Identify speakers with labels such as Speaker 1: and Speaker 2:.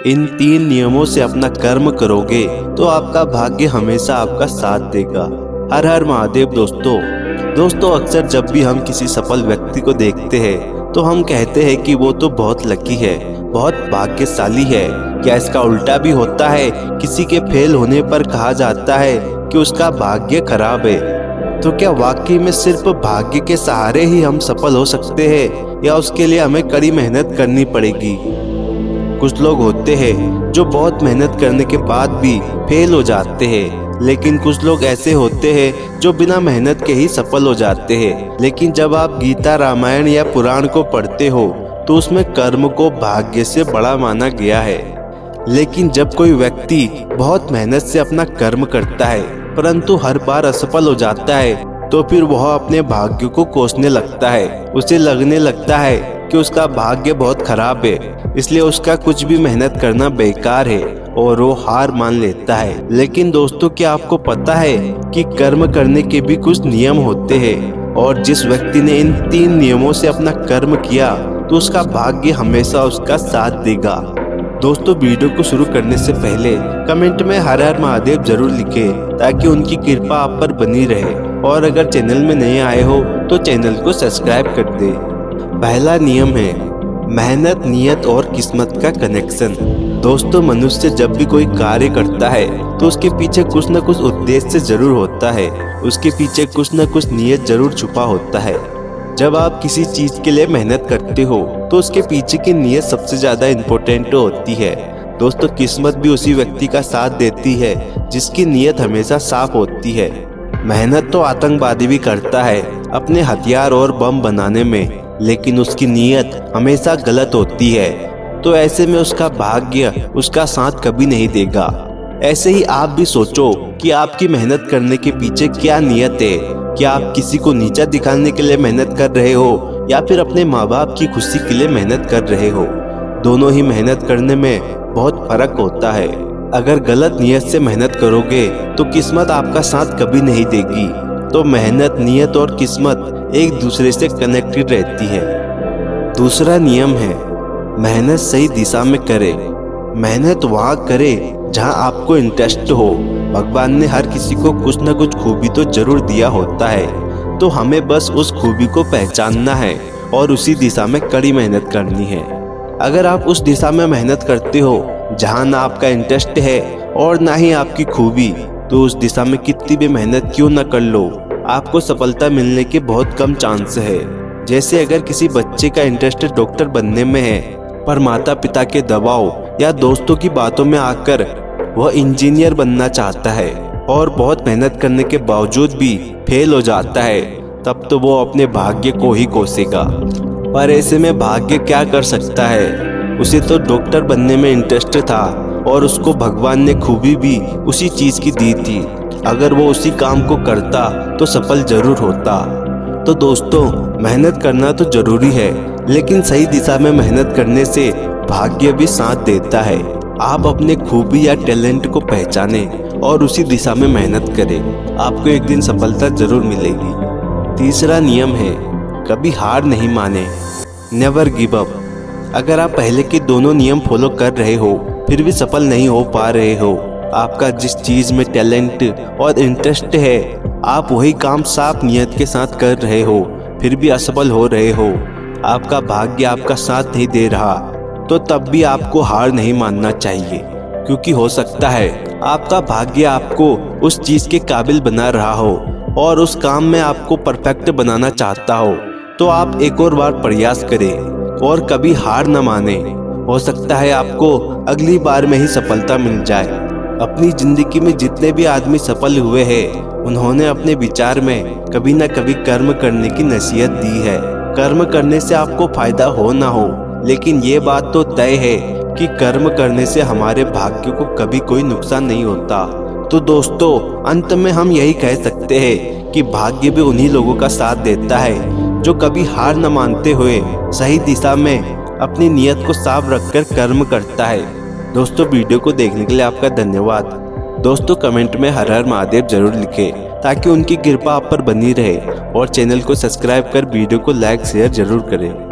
Speaker 1: इन 3 नियमों से अपना कर्म करोगे तो आपका भाग्य हमेशा आपका साथ देगा। हर हर महादेव। दोस्तों अक्सर जब भी हम किसी सफल व्यक्ति को देखते हैं तो हम कहते हैं कि वो तो बहुत लकी है, बहुत भाग्यशाली है। क्या इसका उल्टा भी होता है? किसी के फेल होने पर कहा जाता है कि उसका भाग्य खराब है। तो क्या वाकई में सिर्फ भाग्य के सहारे ही हम सफल हो सकते हैं या उसके लिए हमें कड़ी मेहनत करनी पड़ेगी? कुछ लोग होते हैं जो बहुत मेहनत करने के बाद भी फेल हो जाते हैं, लेकिन कुछ लोग ऐसे होते हैं जो बिना मेहनत के ही सफल हो जाते हैं। लेकिन जब आप गीता, रामायण या पुराण को पढ़ते हो तो उसमें कर्म को भाग्य से बड़ा माना गया है। लेकिन जब कोई व्यक्ति बहुत मेहनत से अपना कर्म करता है परंतु हर बार असफल हो जाता है तो फिर वह अपने भाग्य को कोसने लगता है। उसे लगने लगता है कि उसका भाग्य बहुत खराब है, इसलिए उसका कुछ भी मेहनत करना बेकार है और वो हार मान लेता है। लेकिन दोस्तों, क्या आपको पता है कि कर्म करने के भी कुछ नियम होते हैं और जिस व्यक्ति ने इन 3 नियमों से अपना कर्म किया तो उसका भाग्य हमेशा उसका साथ देगा। दोस्तों, वीडियो को शुरू करने से पहले कमेंट में हर हर महादेव जरूर लिखें ताकि उनकी कृपा आप पर बनी रहे। और अगर चैनल में नए आए हो तो चैनल को सब्सक्राइब कर दे। पहला नियम है मेहनत, नियत और किस्मत का कनेक्शन। दोस्तों, मनुष्य जब भी कोई कार्य करता है तो उसके पीछे कुछ न कुछ उद्देश्य जरूर होता है, उसके पीछे कुछ न कुछ नियत जरूर छुपा होता है। जब आप किसी चीज के लिए मेहनत करते हो तो उसके पीछे की नियत सबसे ज्यादा इम्पोर्टेंट होती है। दोस्तों, किस्मत भी उसी व्यक्ति का साथ देती है जिसकी नियत हमेशा साफ होती है। मेहनत तो आतंकवादी भी करता है अपने हथियार और बम बनाने में, लेकिन उसकी नियत हमेशा गलत होती है तो ऐसे में उसका भाग्य उसका साथ कभी नहीं देगा। ऐसे ही आप भी सोचो कि आपकी मेहनत करने के पीछे क्या नियत है। क्या आप किसी को नीचा दिखाने के लिए मेहनत कर रहे हो या फिर अपने माँ बाप की खुशी के लिए मेहनत कर रहे हो? दोनों ही मेहनत करने में बहुत फर्क होता है। अगर गलत नियत से मेहनत करोगे तो किस्मत आपका साथ कभी नहीं देगी। तो मेहनत, नियत और किस्मत एक दूसरे से कनेक्टेड रहती है। दूसरा नियम है मेहनत सही दिशा में करे। मेहनत वहाँ करे जहाँ आपको इंटरेस्ट हो। भगवान ने हर किसी को कुछ न कुछ खूबी तो जरूर दिया होता है, तो हमें बस उस खूबी को पहचानना है और उसी दिशा में कड़ी मेहनत करनी है। अगर आप उस दिशा में मेहनत करते हो जहाँ ना आपका इंटरेस्ट है और ना ही आपकी खूबी, तो उस दिशा में कितनी भी मेहनत क्यों न कर लो, आपको सफलता मिलने के बहुत कम चांस है। जैसे अगर किसी बच्चे का इंटरेस्ट डॉक्टर बनने में है पर माता पिता के दबाव या दोस्तों की बातों में आकर वह इंजीनियर बनना चाहता है और बहुत मेहनत करने के बावजूद भी फेल हो जाता है, तब तो वो अपने भाग्य को ही कोसेगा। पर ऐसे में भाग्य क्या कर सकता है? उसे तो डॉक्टर बनने में इंटरेस्ट था और उसको भगवान ने खूबी भी उसी चीज की दी थी। अगर वो उसी काम को करता तो सफल जरूर होता। तो दोस्तों, मेहनत करना तो जरूरी है, लेकिन सही दिशा में मेहनत करने से भाग्य भी साथ देता है। आप अपने खूबी या टैलेंट को पहचाने और उसी दिशा में मेहनत करें, आपको एक दिन सफलता जरूर मिलेगी। तीसरा नियम है कभी हार नहीं माने, नेवर गिव अप। अगर आप पहले के दोनों नियम फॉलो कर रहे हो फिर भी सफल नहीं हो पा रहे हो, आपका जिस चीज में टैलेंट और इंटरेस्ट है आप वही काम साफ नियत के साथ कर रहे हो फिर भी असफल हो रहे हो, आपका भाग्य आपका साथ नहीं दे रहा, तो तब भी आपको हार नहीं मानना चाहिए। क्योंकि हो सकता है आपका भाग्य आपको उस चीज के काबिल बना रहा हो और उस काम में आपको परफेक्ट बनाना चाहता हो। तो आप एक और बार प्रयास करें और कभी हार न माने। हो सकता है आपको अगली बार में ही सफलता मिल जाए। अपनी जिंदगी में जितने भी आदमी सफल हुए हैं उन्होंने अपने विचार में कभी न कभी कर्म करने की नसीहत दी है। कर्म करने से आपको फायदा हो ना हो, लेकिन ये बात तो तय है कि कर्म करने से हमारे भाग्य को कभी कोई नुकसान नहीं होता। तो दोस्तों, अंत में हम यही कह सकते हैं कि भाग्य भी उन्हीं लोगों का साथ देता है जो कभी हार न मानते हुए सही दिशा में अपनी नियत को साफ रखकर कर्म करता है। दोस्तों, वीडियो को देखने के लिए आपका धन्यवाद। दोस्तों, कमेंट में हर हर महादेव जरूर लिखें ताकि उनकी कृपा आप पर बनी रहे और चैनल को सब्सक्राइब कर वीडियो को लाइक शेयर जरूर करें।